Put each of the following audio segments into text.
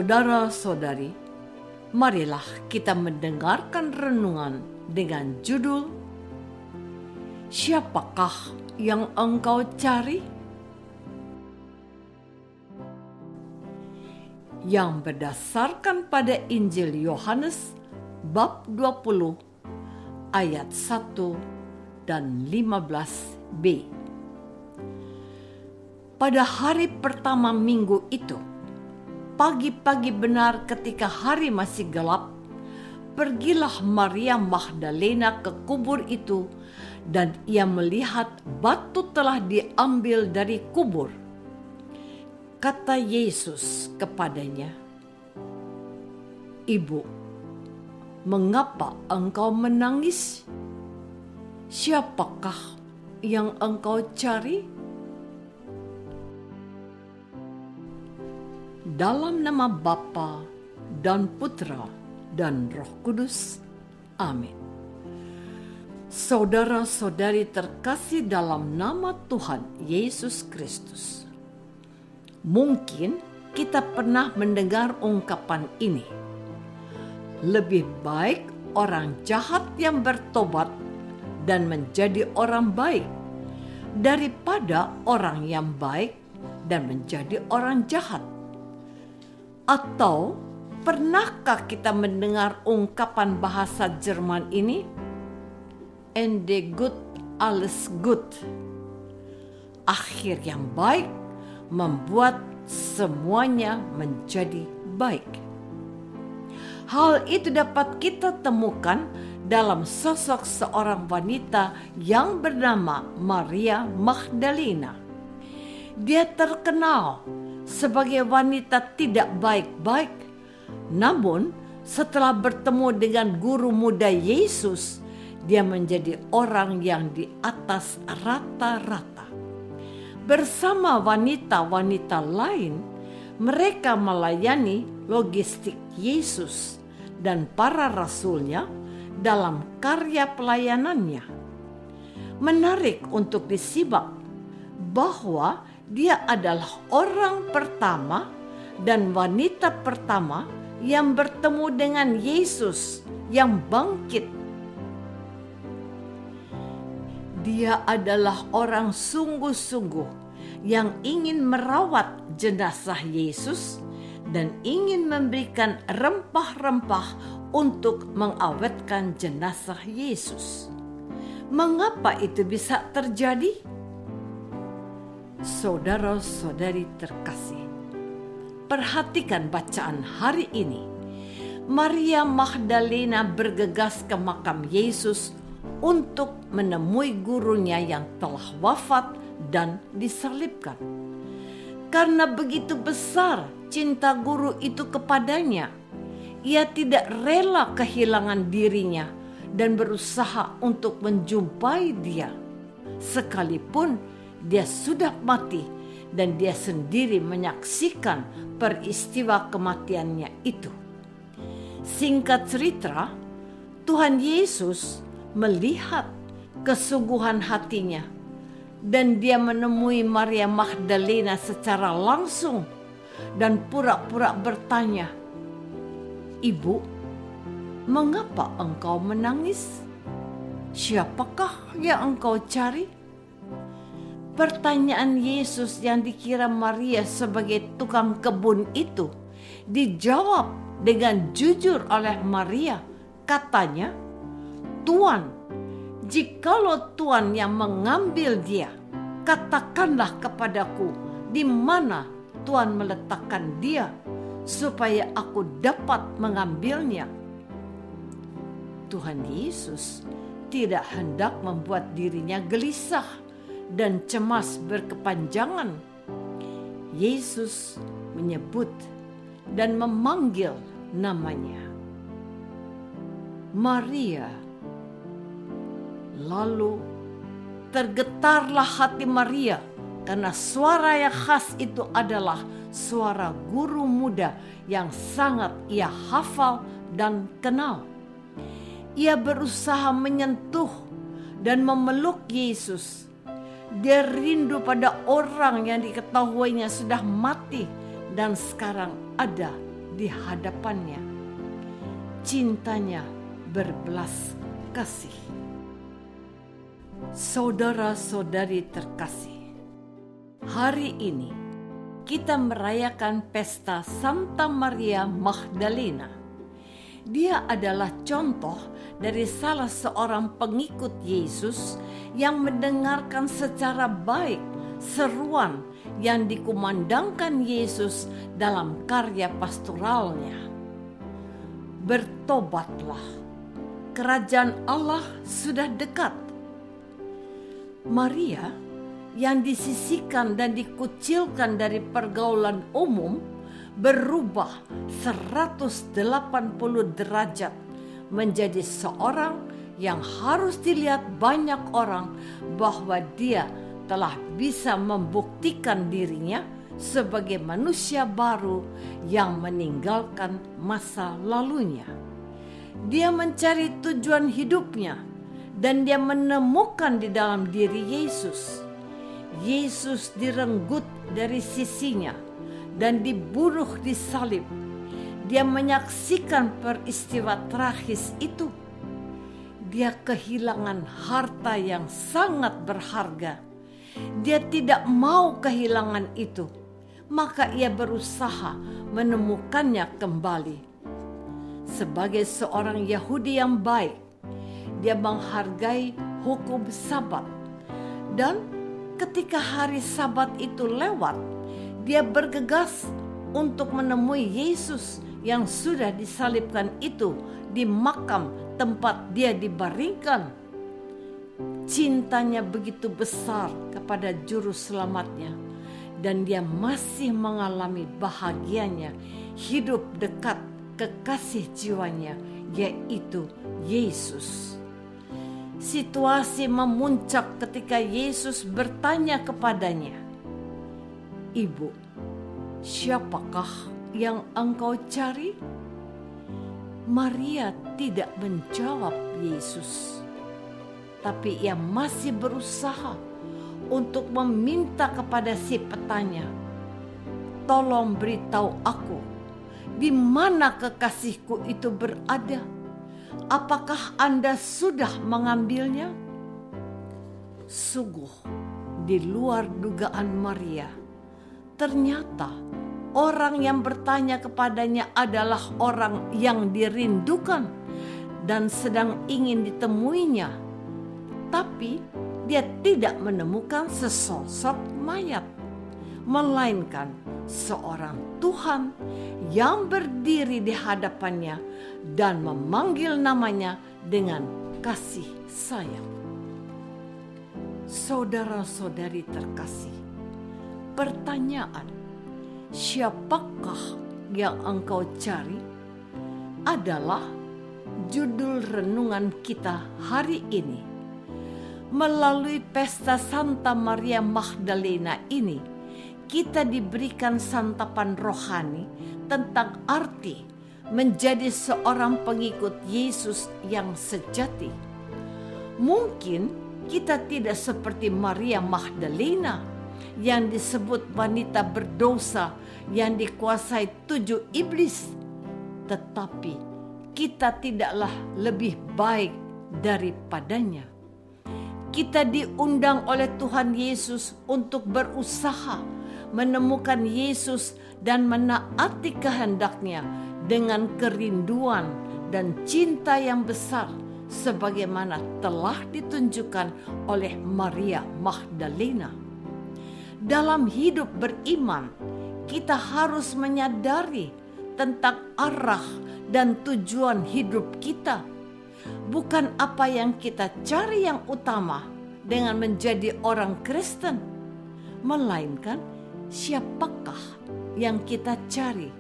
Saudara-saudari, marilah kita mendengarkan renungan dengan judul Siapakah yang engkau cari? Yang berdasarkan pada Injil Yohanes bab 20 ayat 1 dan 15b. Pada hari pertama minggu itu, pagi-pagi benar ketika hari masih gelap, pergilah Maria Magdalena ke kubur itu dan ia melihat batu telah diambil dari kubur. Kata Yesus kepadanya, "Ibu, mengapa engkau menangis? Siapakah yang engkau cari?" Dalam nama Bapa dan Putra dan Roh Kudus. Amin. Saudara-saudari terkasih dalam nama Tuhan Yesus Kristus. Mungkin kita pernah mendengar ungkapan ini. Lebih baik orang jahat yang bertobat dan menjadi orang baik daripada orang yang baik dan menjadi orang jahat. Atau pernahkah kita mendengar ungkapan bahasa Jerman ini? Ende gut, alles gut. Akhir yang baik membuat semuanya menjadi baik. Hal itu dapat kita temukan dalam sosok seorang wanita yang bernama Maria Magdalena. Dia terkenal sebagai wanita tidak baik-baik. Namun setelah bertemu dengan guru muda Yesus, dia menjadi orang yang di atas rata-rata. Bersama wanita-wanita lain, mereka melayani logistik Yesus dan para rasulnya dalam karya pelayanannya. Menarik untuk disimak bahwa dia adalah orang pertama dan wanita pertama yang bertemu dengan Yesus yang bangkit. Dia adalah orang sungguh-sungguh yang ingin merawat jenazah Yesus dan ingin memberikan rempah-rempah untuk mengawetkan jenazah Yesus. Mengapa itu bisa terjadi? Saudara-saudari terkasih, perhatikan bacaan hari ini. Maria Magdalena bergegas ke makam Yesus untuk menemui gurunya yang telah wafat dan disalibkan. Karena begitu besar cinta guru itu kepadanya, ia tidak rela kehilangan dirinya dan berusaha untuk menjumpai dia. Sekalipun dia sudah mati dan dia sendiri menyaksikan peristiwa kematiannya itu. Singkat cerita, Tuhan Yesus melihat kesungguhan hatinya dan dia menemui Maria Magdalena secara langsung dan pura-pura bertanya, "Ibu, mengapa engkau menangis? Siapakah yang engkau cari?" Pertanyaan Yesus yang dikira Maria sebagai tukang kebun itu dijawab dengan jujur oleh Maria. Katanya, "Tuan, jikalau Tuan yang mengambil dia, katakanlah kepadaku di mana Tuan meletakkan dia, supaya aku dapat mengambilnya." Tuhan Yesus tidak hendak membuat dirinya gelisah dan cemas berkepanjangan. Yesus menyebut dan memanggil namanya, "Maria." Lalu tergetarlah hati Maria karena suara yang khas itu adalah suara guru muda yang sangat ia hafal dan kenal. Ia berusaha menyentuh dan memeluk Yesus. Dia rindu pada orang yang diketahuinya sudah mati dan sekarang ada di hadapannya. Cintanya berbelas kasih. Saudara-saudari terkasih, hari ini kita merayakan pesta Santa Maria Magdalena. Dia adalah contoh dari salah seorang pengikut Yesus yang mendengarkan secara baik seruan yang dikumandangkan Yesus dalam karya pastoralnya. Bertobatlah, kerajaan Allah sudah dekat. Maria yang disisihkan dan dikucilkan dari pergaulan umum berubah 180 derajat menjadi seorang yang harus dilihat banyak orang bahwa dia telah bisa membuktikan dirinya sebagai manusia baru yang meninggalkan masa lalunya. Dia mencari tujuan hidupnya dan dia menemukan di dalam diri Yesus. Yesus direnggut dari sisinya dan dibunuh di salib. Dia menyaksikan peristiwa tragis itu. Dia kehilangan harta yang sangat berharga. Dia tidak mau kehilangan itu, maka ia berusaha menemukannya kembali. Sebagai seorang Yahudi yang baik, dia menghargai hukum Sabat. Dan ketika hari Sabat itu lewat, dia bergegas untuk menemui Yesus yang sudah disalibkan itu di makam tempat dia dibaringkan. Cintanya begitu besar kepada juru selamatnya, dan dia masih mengalami bahagianya hidup dekat kekasih jiwanya, yaitu Yesus. Situasi memuncak ketika Yesus bertanya kepadanya, "Ibu, siapakah yang engkau cari?" Maria tidak menjawab Yesus, tapi ia masih berusaha untuk meminta kepada si petanya, "Tolong beritahu aku, di mana kekasihku itu berada? Apakah Anda sudah mengambilnya?" Sungguh, di luar dugaan Maria, ternyata orang yang bertanya kepadanya adalah orang yang dirindukan dan sedang ingin ditemuinya. Tapi dia tidak menemukan sesosok mayat, melainkan seorang Tuhan yang berdiri di hadapannya dan memanggil namanya dengan kasih sayang. Saudara-saudari terkasih, pertanyaan "Siapakah yang engkau cari?" adalah judul renungan kita hari ini. Melalui pesta Santa Maria Magdalena ini, kita diberikan santapan rohani tentang arti menjadi seorang pengikut Yesus yang sejati. Mungkin kita tidak seperti Maria Magdalena yang disebut wanita berdosa yang dikuasai 7 iblis, tetapi kita tidaklah lebih baik daripadanya. Kita diundang oleh Tuhan Yesus untuk berusaha menemukan Yesus dan menaati kehendaknya dengan kerinduan dan cinta yang besar sebagaimana telah ditunjukkan oleh Maria Magdalena. Dalam hidup beriman, kita harus menyadari tentang arah dan tujuan hidup kita. Bukan apa yang kita cari yang utama dengan menjadi orang Kristen, melainkan siapakah yang kita cari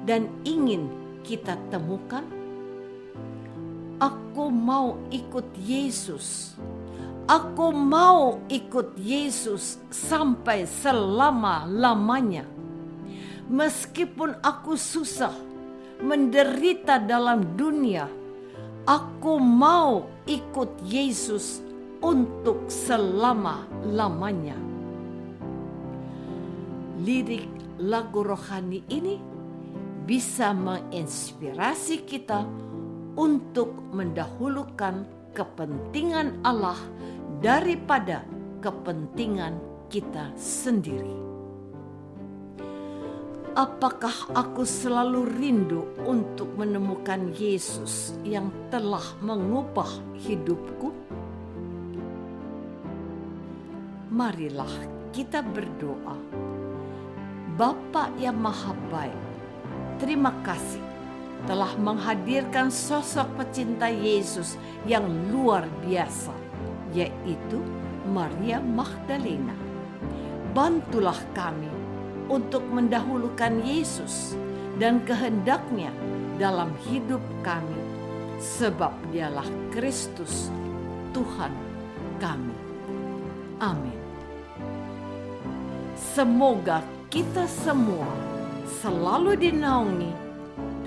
dan ingin kita temukan. Aku mau ikut Yesus. Aku mau ikut Yesus sampai selama-lamanya. Meskipun aku susah, menderita dalam dunia, aku mau ikut Yesus untuk selama-lamanya. Lirik lagu rohani ini bisa menginspirasi kita untuk mendahulukan kepentingan Allah daripada kepentingan kita sendiri. Apakah aku selalu rindu untuk menemukan Yesus yang telah mengubah hidupku? Marilah kita berdoa. Bapa yang Maha Baik, terima kasih telah menghadirkan sosok pecinta Yesus yang luar biasa, yaitu Maria Magdalena. Bantulah kami untuk mendahulukan Yesus dan kehendaknya dalam hidup kami, sebab Dialah Kristus, Tuhan kami. Amin. Semoga kita semua selalu dinaungi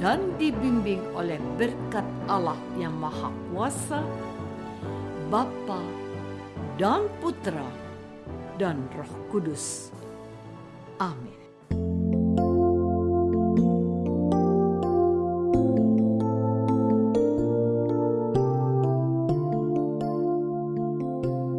dan dibimbing oleh berkat Allah yang Maha Kuasa, Bapa dan Putra dan Roh Kudus. Amin.